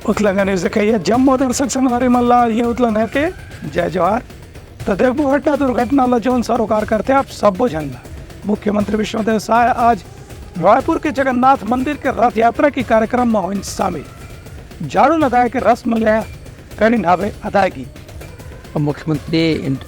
उतलंगने से कहिए जम्मू दर्शक संहारी मल्ला ये उतलन है के जय जवाहर तो देखो घटना दुर्घटना लजोन सरोकार करते आप सब बुझंगा। मुख्यमंत्री विष्णुदेव साय आज रायपुर के जगन्नाथ मंदिर के रथ यात्रा की कार्यक्रम में हुई शामिल। झाड़ू लगाए के रस्म में कड़ी नावे अदायगी। मुख्यमंत्री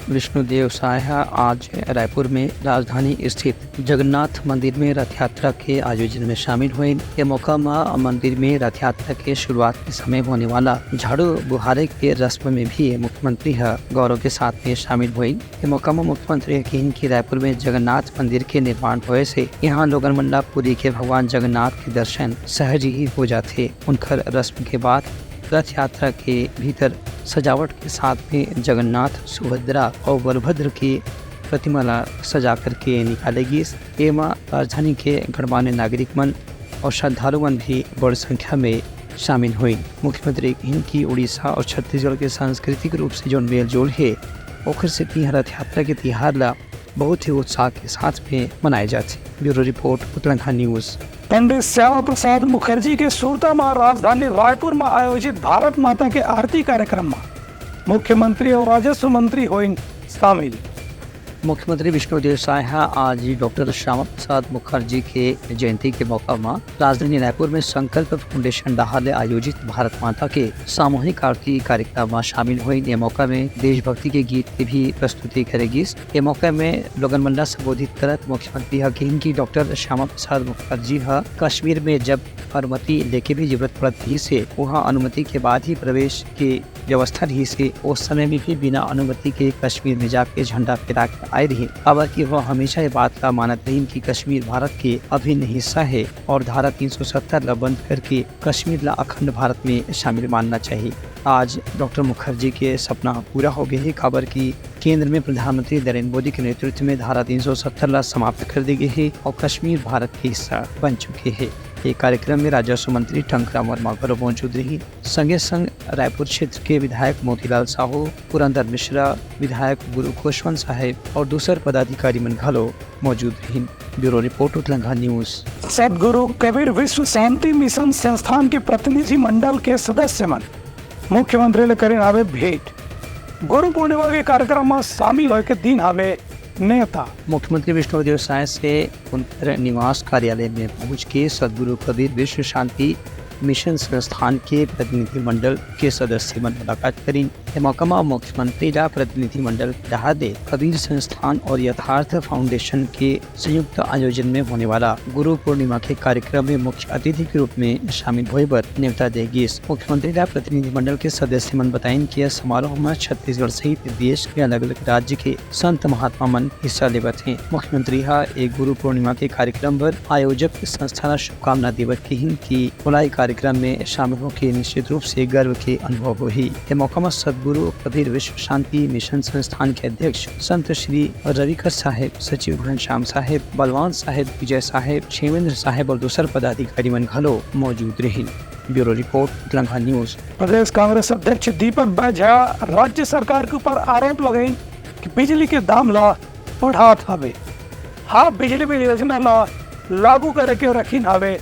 विष्णुदेव साय आज रायपुर में राजधानी स्थित जगन्नाथ मंदिर में रथ यात्रा के आयोजन में शामिल हुए। ये मौका में मंदिर में रथ यात्रा के शुरुआत के समय होने वाला झाड़ू बुहारे के रस्म में भी मुख्यमंत्री गौरव के साथ में शामिल हुए। ये मौका में मुख्यमंत्री कहीं कि रायपुर में जगन्नाथ मंदिर के निर्माण होने से यहाँ लोगन मंडला पुरी के भगवान जगन्नाथ के दर्शन सहज ही हो जाते। उनकर रस्म के बाद रथ यात्रा के भीतर सजावट के साथ में जगन्नाथ, सुभद्रा और बलभद्र की प्रतिमा सजा करके निकालेगी। एवं राजधानी के गणमान्य नागरिक मन और श्रद्धालुमन भी बड़ी संख्या में शामिल हुई। मुख्यमंत्री इनकी उड़ीसा और छत्तीसगढ़ के सांस्कृतिक रूप से जो मेल जोल है ओखर से रथ यात्रा के तिहार ला बहुत ही उत्साह के साथ में मनाए जाते। Bureau report Uttarakhand news. Pandit Shyama Prasad Mukherjee के सुरता में राजधानी रायपुर में आयोजित भारत माता के आरती कार्यक्रम में मुख्यमंत्री और राजस्व मंत्री हुए शामिल। मुख्यमंत्री विष्णुदेव साय आज डॉक्टर श्यामा प्रसाद मुखर्जी के जयंती के मौका में राजधानी रायपुर में संकल्प फाउंडेशन डहार आयोजित भारत माता के सामूहिक आरती कार्यक्रम में शामिल हुई। ये मौका में देशभक्ति के गीत की भी प्रस्तुति करेगी। ये मौका में लोगन मंडला संबोधित करत मुख्यमंत्री कहीं की डॉक्टर श्यामा प्रसाद मुखर्जी कश्मीर में जब अनुमति लेके भी जरूरत पड़त रही से वहाँ अनुमति के बाद ही प्रवेश की व्यवस्था रही से उस समय में भी बिना अनुमति के कश्मीर में जाके झंडा फहरा कर आए रही। अब कि वह हमेशा ये बात का मानत रही कि कश्मीर भारत के अभिन्न हिस्सा है और धारा 370 ला बंद करके कश्मीर ला अखंड भारत में शामिल मानना चाहिए। आज डॉक्टर मुखर्जी के सपना पूरा हो गए है। खबर की केंद्र में प्रधानमंत्री नरेंद्र मोदी के नेतृत्व में धारा 370 ला समाप्त कर दी गई है और कश्मीर भारत के हिस्सा बन चुके हैं। ये कार्यक्रम में राजस्व मंत्री टंकराम वर्मा गौरव मौजूद रही। संगे संग रायपुर क्षेत्र के विधायक मोतीलाल साहू, पुरंदर मिश्रा, विधायक गुरु खुशवंत साहेब और दूसरे पदाधिकारी मन घलो मौजूद रही। Bureau report Uttarakhand news. सदगुरु कबीर विश्व शांति मिशन संस्थान के प्रतिनिधि मंडल के सदस्य मन मुख्यमंत्री ने करें आवे भेंट। गुरु पूर्णिमा के कार्यक्रम में शामिल होकर दिन आवे नेता। मुख्यमंत्री विष्णुदेव साय से उनके निवास कार्यालय में पहुंच के सदगुरु कबीर विश्व शांति मिशन संस्थान के प्रतिनिधि मंडल के सदस्य मन मुलाकात करी। मौका में मुख्यमंत्री ला प्रतिनिधि मंडल रहा दे कबीर संस्थान और यथार्थ फाउंडेशन के संयुक्त आयोजन में होने वाला गुरु पूर्णिमा के कार्यक्रम में मुख्य अतिथि के रूप में शामिल हुए पर न्योता देगी। मुख्यमंत्री ला प्रतिनिधि मंडल के सदस्य मन बताएं कि समारोह में छत्तीसगढ़ सहित देश के अलग अलग राज्य के संत महात्मा मन हिस्सा लेवत हैं। मुख्यमंत्री एक गुरु पूर्णिमा के कार्यक्रम पर आयोजक संस्था शुभकामना देवत की खुलाई कार्यक्रम में शामिल होकर निश्चित रूप से गर्व के अनुभव हुई। मौका में सदगुरु कबीर विश्व शांति मिशन संस्थान के अध्यक्ष संत श्री रविकर साहेब, सचिव घनश्याम साहेब, बलवान साहेब, विजय साहेब, क्षेमेंद्र साहेब और दूसरे पदाधिकारी मन घलो मौजूद रही। Bureau report Uttarakhand news. प्रदेश कांग्रेस अध्यक्ष दीपक बैझा राज्य सरकार के ऊपर आरोप लगाई कि बिजली के दाम ला बढ़ात हवे। बिजली बिल योजना ला लागू करे के रखी हवे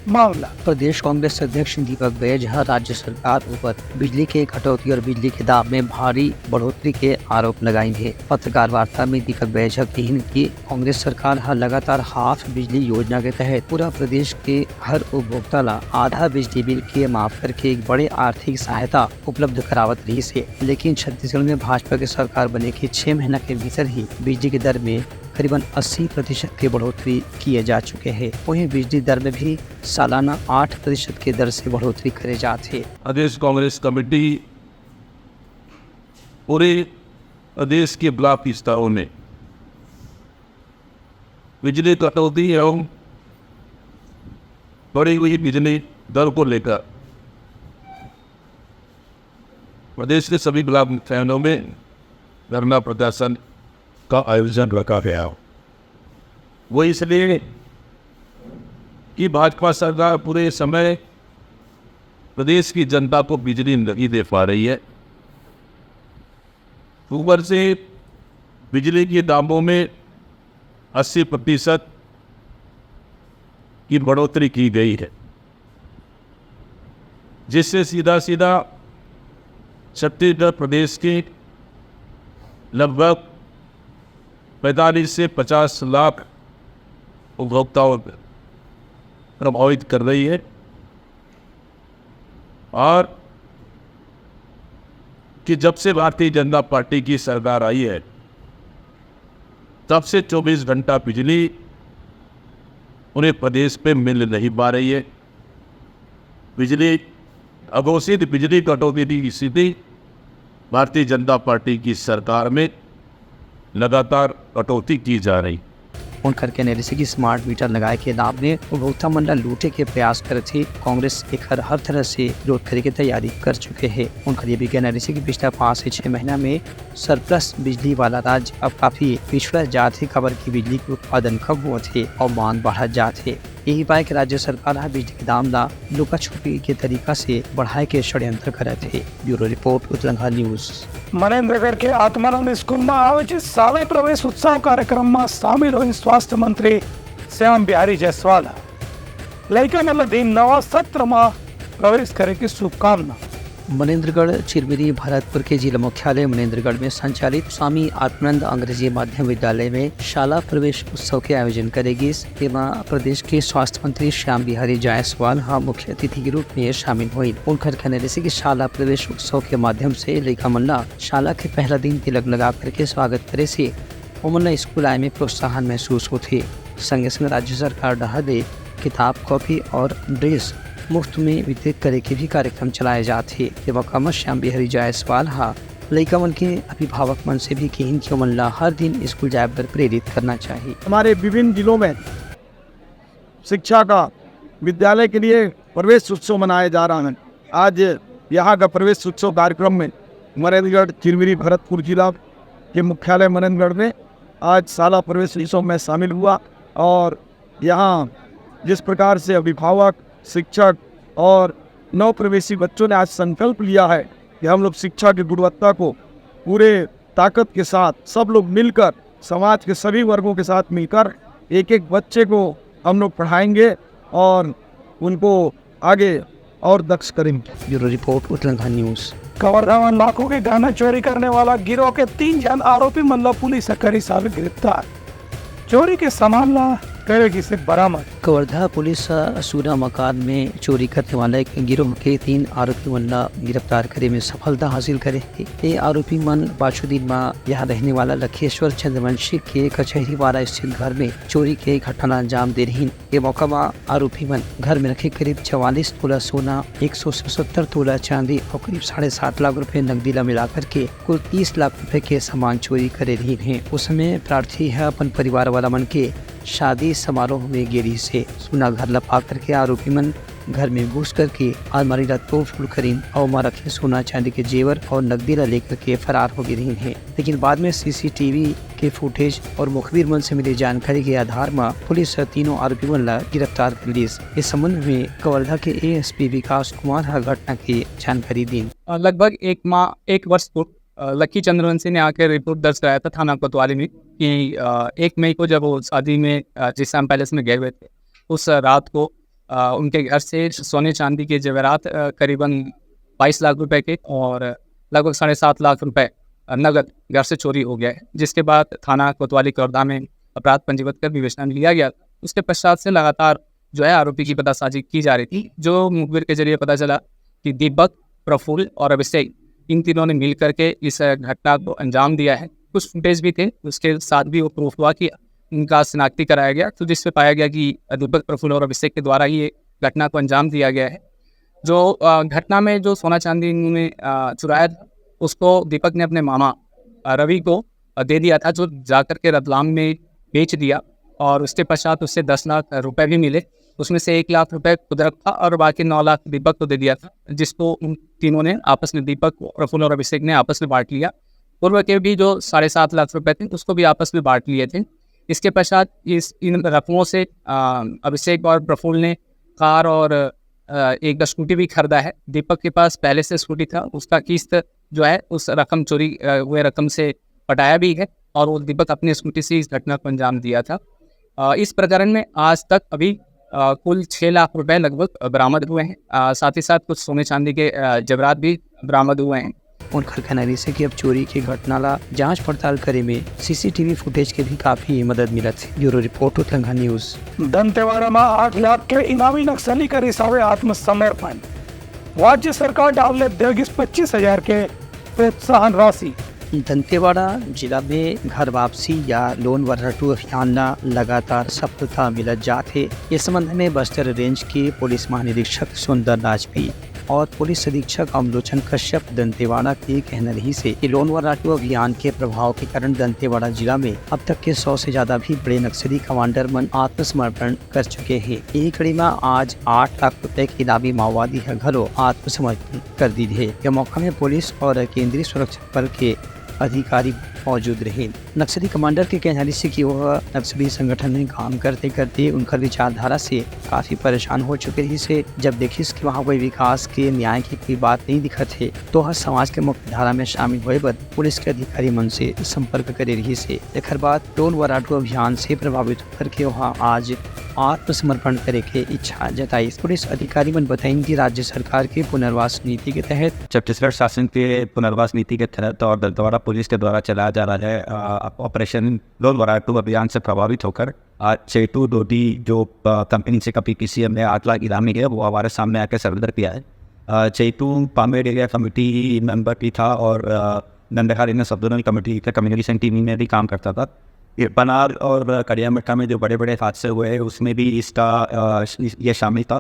मामला। प्रदेश कांग्रेस अध्यक्ष दीपक बैझा राज्य सरकार ऊपर बिजली के कटौती और बिजली के दाम में भारी बढ़ोतरी के आरोप लगाए हैं। पत्रकार वार्ता में दीपक बैझा कही कि कांग्रेस सरकार लगातार हाफ बिजली योजना के तहत पूरा प्रदेश के हर उपभोक्ता ला आधा बिजली बिल के माफ करके एक बड़े आर्थिक सहायता उपलब्ध करावत रही से, लेकिन छत्तीसगढ़ में भाजपा की सरकार बने के 6 महीना के भीतर ही बिजली की दर में करीबन 80% की बढ़ोतरी किए जा चुके हैं। वहीं बिजली दर में भी सालाना 8% की दर से बढ़ोतरी करे जाते। प्रदेश कांग्रेस कमेटी पूरे प्रदेश के ब्लॉक स्तरों में बिजली कटौती एवं बढ़ी हुई बिजली दर को लेकर प्रदेश के सभी ब्लॉक मुख्यालयों में धरना प्रदर्शन का आयोजन रखा गया। वो इसलिए कि भाजपा सरकार पूरे समय प्रदेश की जनता को बिजली नहीं दे पा रही है। ऊपर से बिजली के दामों में 80% की बढ़ोतरी की गई है। जिससे सीधा सीधा छत्तीसगढ़ प्रदेश के लगभग 45 से 50 लाख उपभोक्ताओं पर प्रभावित कर रही है। और कि जब से भारतीय जनता पार्टी की सरकार आई है तब से 24 घंटा बिजली उन्हें प्रदेश पे मिल नहीं पा रही है। बिजली अघोषित बिजली कटौती की स्थिति भारतीय जनता पार्टी की सरकार में लगातार कटौती की जा रही। उनकर कहने की स्मार्ट मीटर लगाए के नाम में उपभोक्ता मंडल लूटे के प्रयास कर थी। कांग्रेस एक हर तरह से विरोध करने की तैयारी कर चुके हैं। उनका ये भी कहना है कि पिछले 5 से 6 महीना में सरप्लस बिजली वाला राज्य अब काफी पिछड़ा जाते खबर की बिजली के उत्पादन कम हुए थे और मांग बढ़ा जाते। यही पाए कि राज्य सरकार बिजली के दाम ला लुका छुपी के तरीका से बढ़ाए के षड्यंत्र करे थे। Bureau report Uttarakhand news. Manendragarh के आत्मानंद स्कूल में आयोजित शाला प्रवेश उत्सव कार्यक्रम में शामिल हुई स्वास्थ्य मंत्री श्याम बिहारी जायसवाल लड़का मतलब दिन नवा सत्र में प्रवेश करे की शुभकामना। मनेन्द्रगढ़ चिरमिरी भरतपुर के जिला मुख्यालय मनेन्द्रगढ़ में संचालित स्वामी आत्मानंद अंग्रेजी माध्यम विद्यालय में शाला प्रवेश उत्सव के आयोजन करेगी। इसमें प्रदेश के स्वास्थ्य मंत्री श्याम बिहारी जायसवाल मुख्य अतिथि के रूप में शामिल हुई। उनका कहना है कि शाला प्रवेश उत्सव के माध्यम से लड़का मल्ला शाला के पहला दिन तिलक लगा करके स्वागत करे से उमल्ला स्कूल आए में प्रोत्साहन महसूस होते। संगे संग राज्य सरकार डहादे किताब कॉपी और ड्रेस मुफ्त में वितरित करे के भी कार्यक्रम चलाए जाते। मौका श्याम बिहारी जायसवाल लड़का मन के अभिभावक मन से भी कहीं कि मन ला हर दिन स्कूल जाए पर प्रेरित करना चाहिए। हमारे विभिन्न जिलों में शिक्षा का विद्यालय के लिए प्रवेश उत्सव मनाया जा रहा है। आज यहाँ का प्रवेश उत्सव कार्यक्रम में मनेन्द्रगढ़ चिरमिरी भरतपुर जिला के मुख्यालय मनेन्द्रगढ़ में आज शाला प्रवेश उत्सव में शामिल हुआ। और यहाँ जिस प्रकार से अभिभावक, शिक्षक और नव प्रवेशी बच्चों ने आज संकल्प लिया है कि हम लोग शिक्षा की गुणवत्ता को पूरे ताकत के साथ सब लोग मिलकर समाज के सभी वर्गों के साथ मिलकर एक एक बच्चे को हम लोग पढ़ाएंगे और उनको आगे और दक्ष करेंगे। Bureau report Uttarakhand news. Kawardha में लाखों के गहना चोरी करने वाला गिरोह के 3 जन आरोपी मल्ला पुलिस करी साबित गिरफ्तार। चोरी के सामान ला करेगी से बरामद। कवर्धा पुलिस सूरा मकान में चोरी करने वाले एक गिरोह के 3 आरोपी मन गिरफ्तार करे में सफलता हासिल करे। ये आरोपी मन बाछुदीन में यहाँ रहने वाला लखेश्वर चंद्रवंशी के कचहरी वाला स्थित घर में चोरी के घटना अंजाम दे रही। ये मौका में आरोपी मन घर में रखे करीब 44 तोला सोना, 177 तोला चांदी और करीब 7.5 लाख रुपए नकदी ला मिलाकर के कुल 30 लाख रुपए के सामान चोरी करे रही है। उस समय प्रार्थी है अपन परिवार वाला मन के शादी समारोह में गेरी से सोना घर लपा करके आरोपी मन घर में घुस करके अलमारी ला तोड़ फोड़ करीन और वहाँ रखे सोना चांदी के जेवर और नकदी ला लेकर के फरार हो गई है। लेकिन बाद में सीसीटीवी के फुटेज और मुखबिर मन से मिली जानकारी के आधार में पुलिस तीनों आरोपी मन ला गिरफ्तार कर ली। इस संबंध में कवर्धा के एएसपी विकास कुमार घटना की जानकारी दी। लगभग 1 वर्ष पूर्व लक्की चंद्रवंशी ने आकर रिपोर्ट दर्ज कराया था थाना कोतवाली में कि 1 मई को जब वो शादी में जिसाम पैलेस में गए हुए थे, उस रात को उनके घर से सोने चांदी के जेवरात करीबन 22 लाख रुपए के और लगभग 7.5 लाख रुपए नगद घर से चोरी हो गया है। जिसके बाद थाना कोतवाली कवर्धा में अपराध पंजीबद्ध कर विवेचना में लिया गया। उसके पश्चात से लगातार जो है आरोपी की पतासाजी की जा रही थी। जो मुखबिर के जरिए पता चला कि दीपक, प्रफुल्ल और अभिषेक इन तीनों ने मिल करके इस घटना को अंजाम दिया है। कुछ फुटेज भी थे, उसके साथ भी वो प्रूफ हुआ कि उनका शिनाख्ती कराया गया, तो जिससे पाया गया कि दीपक, प्रफुल्ल और अभिषेक के द्वारा ही ये घटना को अंजाम दिया गया है। जो घटना में जो सोना चांदी उन्होंने चुराया था उसको दीपक ने अपने मामा रवि को दे दिया था, जो जाकर के रतलाम में बेच दिया और उसके पश्चात उससे 10 लाख रुपए भी मिले। उसमें से 1 लाख रुपए खुद रखा और बाकी 9 लाख दीपक को दे दिया था, जिसको उन तीनों ने आपस में, दीपक, प्रफुल्ल और अभिषेक ने आपस में बांट लिया। पूर्व के भी जो 7.5 लाख रुपए थे उसको भी आपस में बांट लिए थे। इसके पश्चात इन रकमों से अभिषेक और प्रफुल्ल ने कार और एक स्कूटी भी खरीदा है। दीपक के पास पहले से स्कूटी था, उसका किस्त जो है उस रकम चोरी हुए रकम से पटाया भी है और वो दीपक अपनी स्कूटी से इस घटना को अंजाम दिया था। इस प्रकरण में आज तक अभी कुल 6 लाख रुपए लगभग बरामद हुए हैं। साथ ही साथ कुछ सोने चांदी के जेवरात भी बरामद हुए हैं। उनका कहना है कि अब चोरी की घटना ला जांच पड़ताल करे में सीसीटीवी फुटेज के भी काफी मदद मिलत है। Bureau report Uttarakhand news. Dantewada में 8 लाख के इनामी नक्सली के रिसावे आत्मसमर्पण। राज्य सरकार डाले देगी 25,000 के प्रोत्साहन राशि। दंतेवाड़ा जिला में घर वापसी या लोन वर्राटू अभियान ला लगातार सफलता मिलत जाते। इस संबंध में बस्तर रेंज के पुलिस महानिरीक्षक सुंदर राजपी और पुलिस अधीक्षक अमलोचन कश्यप दंतेवाड़ा के कहना रही से कि लोन वर्राटू अभियान के प्रभाव के कारण दंतेवाड़ा जिला में अब तक के 100 से ज्यादा भी बड़े नक्सली कमांडर मन आत्मसमर्पण कर चुके हैं। यही कड़ी में आज 8 लाख रुपए के इनामी माओवादी घरों आत्मसमर्पण कर दी है। यह मौका में पुलिस और केंद्रीय सुरक्षा बल के अधिकारी मौजूद रहे। नक्सली कमांडर के कहना से कि वह नक्सली संगठन में काम करते करते उनका विचारधारा से काफी परेशान हो चुके रही से जब देखिस कि वहाँ कोई विकास के न्याय की कोई बात नहीं दिखत है तो हर समाज के मुख्य धारा में शामिल हुए पर पुलिस के अधिकारी मन से संपर्क करे रही से एक बाद लोन वर्राटू अभियान से प्रभावित होकर के वहाँ आज आत्मसमर्पण करे के इच्छा जताई। पुलिस अधिकारी मन बताएंगे कि राज्य सरकार के पुनर्वास नीति के तहत छत्तीसगढ़ शासन के पुनर्वास नीति के तहत और दंतेवाड़ा पुलिस के द्वारा चलाया जा रहा है ऑपरेशन लोन वर्राटू अभियान से प्रभावित होकर आज चेटू डोडी जो कंपनी से कभी किसी में 8 लाख इनामी है वो हमारे सामने आकर सरेंडर किया है। चेटू पामेड़ एरिया कमेटी मेंबर भी था और नंदखार इन सब जोनल कमेटी के कम्युनिकेशन टीम में भी काम करता था। पनार और कड़ियामट्टा में जो बड़े बड़े हादसे हुए हैं उसमें भी इसका ये शामिल था।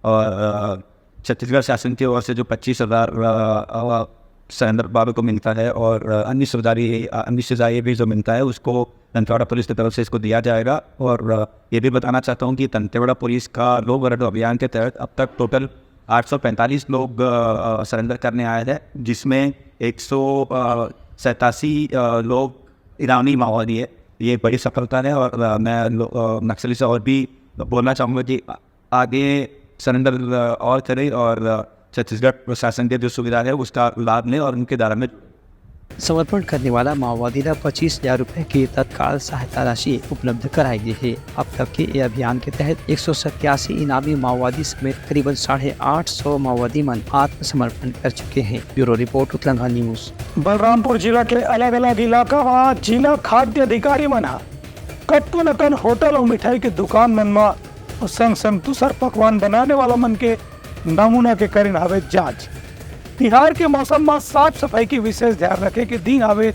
और छत्तीसगढ़ शासन की ओर से जो 25,000 सरेंडर बाबू को मिलता है और अन्य सजाए भी जो मिलता है उसको दंतेवाड़ा पुलिस की तरफ से इसको दिया जाएगा। और ये भी बताना चाहता हूँ कि दंतेवाड़ा पुलिस का लोन वर्राटू अभियान के तहत अब तक टोटल 845 लोग सरेंडर करने आए हैं जिसमें 187 लोग ईरानी माओवादी है। ये बड़ी सफलता है और मैं नक्सली से और भी बोलना चाहूँगा कि आगे सरेंडर और करें और छत्तीसगढ़ प्रशासन के जो सुविधा है उसका लाभ लें और उनके दायरे में। समर्पण करने वाला माओवादी ला 25,000 रुपए की तत्काल सहायता राशि उपलब्ध कराई गई है। अब तक के ये अभियान के तहत 187 इनामी माओवादी समेत करीबन 850 माओवादी मन आत्मसमर्पण कर चुके हैं। Bureau report Uttarakhand news. Balrampur जिला के अलग अलग इलाका में जिला खाद्य अधिकारी मना कट्टन अकन होटल और मिठाई के दुकान मन में संग संग दूसर पकवान बनाने वाला मन के नमूना के करीन हवे जांच। तिहार के मौसम में साफ सफाई की विशेष ध्यान रखे के दिन आवे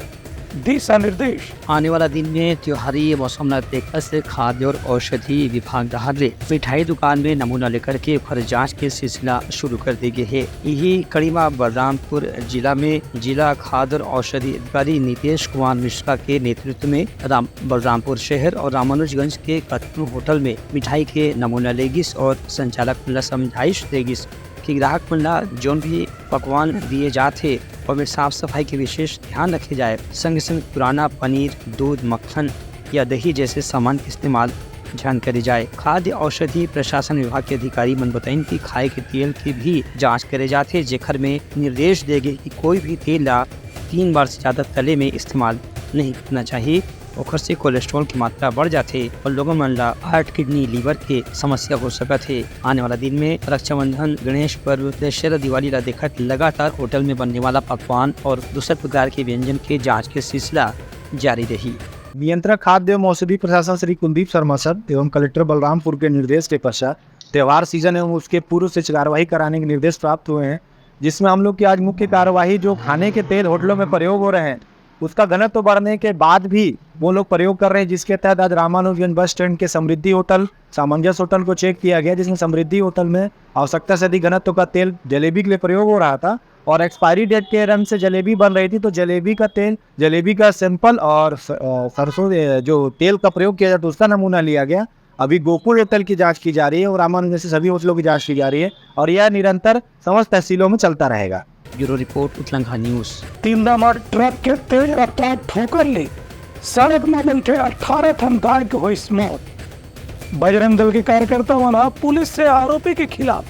दिशा निर्देश। आने वाला दिन में त्योहारी मौसम न देखकर से खाद्य और औषधि विभाग डहारे मिठाई दुकान में नमूना लेकर के फर जांच के सिलसिला शुरू कर दी गई है। यही कड़ी में बलरामपुर जिला में जिला खाद्य और औषधि अधिकारी नीतीश कुमार मिश्रा के नेतृत्व में बलरामपुर शहर और रामानुजगंज के कत्तू होटल में मिठाई के नमूना लेगिस और संचालक समझाइश देगिस कि ग्राहक मिलना जो भी पकवान दिए जाते और में साफ सफाई के विशेष ध्यान रखे जाए। संग संग पुराना पनीर दूध मक्खन या दही जैसे सामान के इस्तेमाल ध्यान करी जाए। खाद्य औषधि प्रशासन विभाग के अधिकारी मन बताएं कि खाए के तेल की भी जांच करे जाते जेखर में निर्देश देंगे कि कोई भी तेल ला 3 बार से ज़्यादा तले में इस्तेमाल नहीं करना चाहिए। ओखर से कोलेस्ट्रॉल की मात्रा बढ़ जाते और लोगों मन ला हार्ट किडनी लीवर के समस्या हो सकत है। आने वाला दिन में रक्षाबंधन गणेश पर्व दशहरा दिवाली ला देखत लगातार होटल में बनने वाला पकवान और दूसरे प्रकार के व्यंजन के जांच के सिलसिला जारी रही। नियंत्रक खाद्य एवं औषधि प्रशासन श्री कुलदीप शर्मा सर एवं कलेक्टर बलरामपुर के निर्देश के पश्चात त्यौहार सीजन एवं उसके पूर्व से कार्यवाही कराने के निर्देश प्राप्त हुए हैं, जिसमें हम लोग की आज मुख्य कार्यवाही जो खाने के तेल होटलों में प्रयोग हो रहे हैं उसका घनत्व बढ़ने के बाद भी वो लोग प्रयोग कर रहे हैं, जिसके तहत आज रामानुजगंज बस स्टैंड के समृद्धि होटल सामंजस्य होटल को चेक किया गया, जिसमें समृद्धि होटल में आवश्यकता से अधिक घनत्व का तेल जलेबी के लिए प्रयोग हो रहा था और एक्सपायरी डेट के रंग से जलेबी बन रही थी। तो जलेबी का तेल, जलेबी का सैंपल और सरसों जो तेल का प्रयोग किया जाता है उसका नमूना लिया गया। अभी गोकुल होटल की जांच की जा रही है और रामानुजगंज से सभी होटलों की जांच की जा रही है और यह निरंतर समस्त तहसीलों में चलता रहेगा। Bureau report Uttarakhand news. Tilda truck के तेज रफ्तार ठोकर ली सड़क में बैठे 18 थन गाय के हुई मौत। बजरंग दल के कार्यकर्ता मना पुलिस से आरोपी के खिलाफ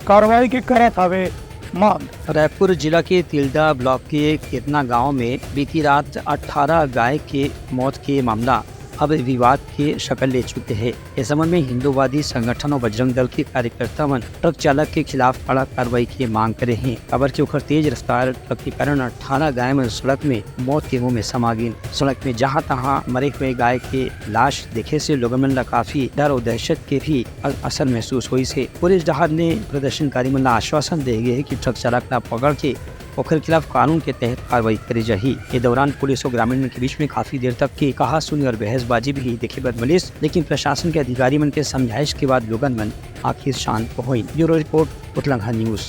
कार्रवाई के करत हवे मांग। रायपुर जिला के तिल्दा ब्लॉक के कितना गांव में बीती रात 18 गाय के मौत के मामला अब विवाद की शक्ल ले चुके हैं। इस संबंध में हिंदूवादी संगठन और बजरंग दल के कार्यकर्ता ट्रक चालक के खिलाफ कड़ा कार्रवाई की मांग करे हैं। खबर के उखर तेज रफ्तार ट्रक के कारण 18 गाय सड़क में मौत के मुंह में समा गई। सड़क में जहां तहां मरे हुए गाय के लाश देखे से लोगों में काफी डर और दहशत के भी असर महसूस हुई से। पुलिस डहार ने प्रदर्शनकारी में आश्वासन दे गए कि ट्रक चालक न पकड़ के ओखर खिलाफ कानून के तहत कार्रवाई करी जाही। ये दौरान पुलिस और ग्रामीण के बीच में काफी देर तक की कहा सुनी और बहसबाजी भी देखे बद मिलिस, लेकिन प्रशासन के अधिकारी मन के समझाइश के बाद लोगन मन आखिर शांत हुई। ब्यूरो रिपोर्ट उतलंगा न्यूज।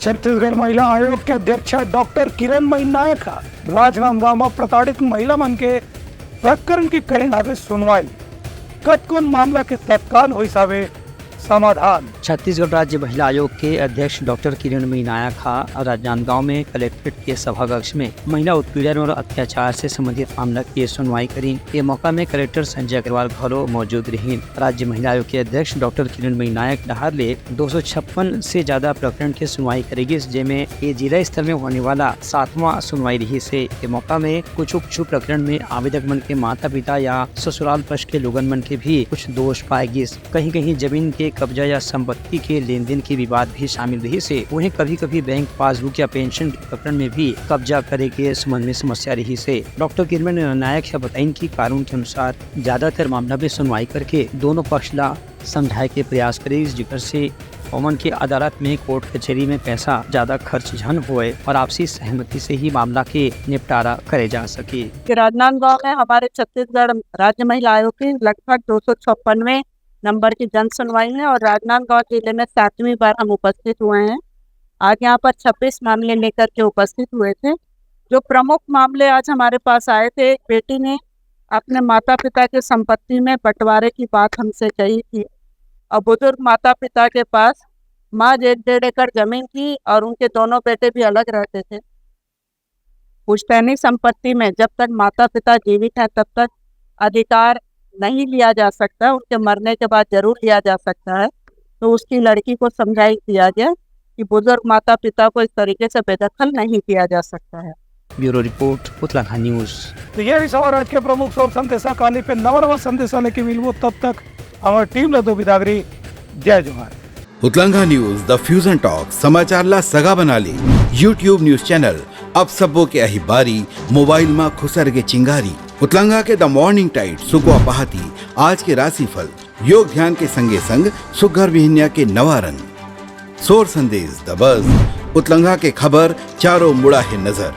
छत्तीसगढ़ महिला आयोग के अध्यक्ष डॉक्टर किरणमयी नायक राजनांदगांव में प्रताड़ित महिला मन के प्रकरण की करेंगे सुनवाई। कतकोन मामला के तत्काल हुई सावे समाधान। छत्तीसगढ़ राज्य महिला आयोग के अध्यक्ष डॉक्टर किरणमयी नायक राजनांदगांव में कलेक्ट्रेट के सभाकक्ष में महिला उत्पीड़न और अत्याचार से संबंधित मामला की सुनवाई करी। ये मौका में कलेक्टर संजय अग्रवाल घरो मौजूद रही। राज्य महिला आयोग के अध्यक्ष डॉक्टर किरणमयी नायक डहार ले 256 से ज्यादा प्रकरण की सुनवाई करेगी, जिसमें ये जिला स्तर में होने वाला 7वां सुनवाई रही से। ये मौका में कुछ प्रकरण में आवेदक मन के माता पिता या ससुराल पक्ष के लोगन मन के भी कुछ दोष पाएगी। कहीं कहीं जमीन के कब्जा या संपत्ति के लेन देन के विवाद भी शामिल रही से। उन्हें कभी कभी बैंक पासबुक या पेंशन के प्रकरण में भी कब्जा करे के संबंध में समस्या रही से। डॉक्टर किरणमयी नायक बताइन कि कानून के अनुसार ज्यादातर मामला में सुनवाई करके दोनों पक्ष ला समझाए के प्रयास करे, जिक्र से ओमन की अदालत में कोर्ट कचहरी में पैसा ज्यादा खर्च झन हुए और आपसी सहमति से ही मामला के निपटारा करे जा सके। राजनांदगांव में हमारे छत्तीसगढ़ राज्य महिला आयोग की लगभग 256वें नंबर की जन सुनवाई है और राजनांदगांव जिले में 7वीं बार हम उपस्थित हुए हैं। आज यहाँ पर 26 मामले लेकर के उपस्थित हुए थे। जो प्रमुख मामले आज हमारे पास आए थे, एक बेटी ने अपने माता पिता के संपत्ति में बंटवारे की बात हमसे कही थी और बुजुर्ग माता पिता के पास माँ 1.5 एकड़ जमीन थी और उनके दोनों बेटे भी अलग रहते थे। पुश्तैनी संपत्ति में जब तक माता पिता जीवित हैं तब तक अधिकार नहीं लिया जा सकता, उनके मरने के बाद जरूर लिया जा सकता है। तो उसकी लड़की को समझाई दिया गया कि बुजुर्ग माता पिता को इस तरीके से बेदखल नहीं किया जा सकता है। ब्यूरो रिपोर्ट उतलंगा न्यूज। तो ये आज के प्रमुख सोर संदेशा कहानी पे नवरवा संदेशा लेके मिलवो, तब तक हमारे टीम ले दो बिदागरी। जय जोहार। उतलंगा न्यूज द फ्यूजन टॉक समाचार ला सगा बना ली। यूट्यूब न्यूज चैनल अब सबो के अही बारी मोबाइल में खुसर के चिंगारी। उतलंगा के द मॉर्निंग टाइड सुगवा पहाती आज के राशिफल योग ध्यान के संगे संग सुगर विहिन्या के नवा रंग सोर संदेश द बज उतलंगा के खबर चारों मुड़ा है नजर।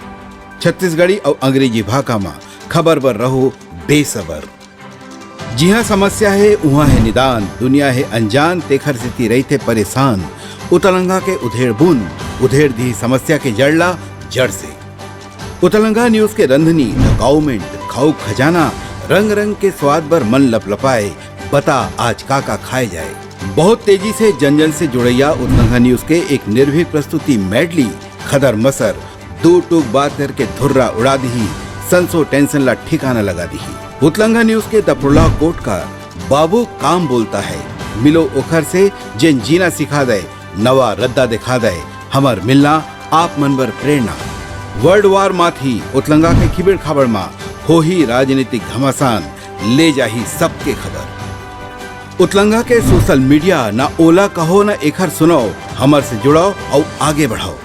छत्तीसगढ़ी और अंग्रेजी भाषा में खबर पर रहो बेसबर। जी हाँ, समस्या है वहाँ है निदान, दुनिया है अनजान तेखर से रही थे परेशान। उतलंगा के उधेड़ बुन उधेड़ दी समस्या के जड़ला जड़ से। उतलंगा न्यूज के रंधनी द गवर्नमेंट खाऊ खजाना रंग रंग के स्वाद पर मन लपलपाए, बता आज का खाए जाए। बहुत तेजी से जन जन से जुड़ैया उतलंगा न्यूज के एक निर्भीक प्रस्तुति मेडली खदर मसर दो टूक बात करके धुर्रा उड़ा दी, संसो टेंशन ला ठिकाना लगा दी। उतलंगा न्यूज के द प्रोलॉग कोट का बाबू काम बोलता है, मिलो ओखर से जिन जीना सिखा दे, नवा रद्दा दिखा दे, हमर मिलना आप मनबर प्रेरणा। वर्ल्ड वार माथी उतलंगा के खिबड़ खबर मा हो ही राजनीतिक घमासान, ले जाही सबके खबर। उतलंगा के सोशल मीडिया ना ओला कहो ना एखर सुनाओ, हमर से जुड़ाओ और आगे बढ़ाओ।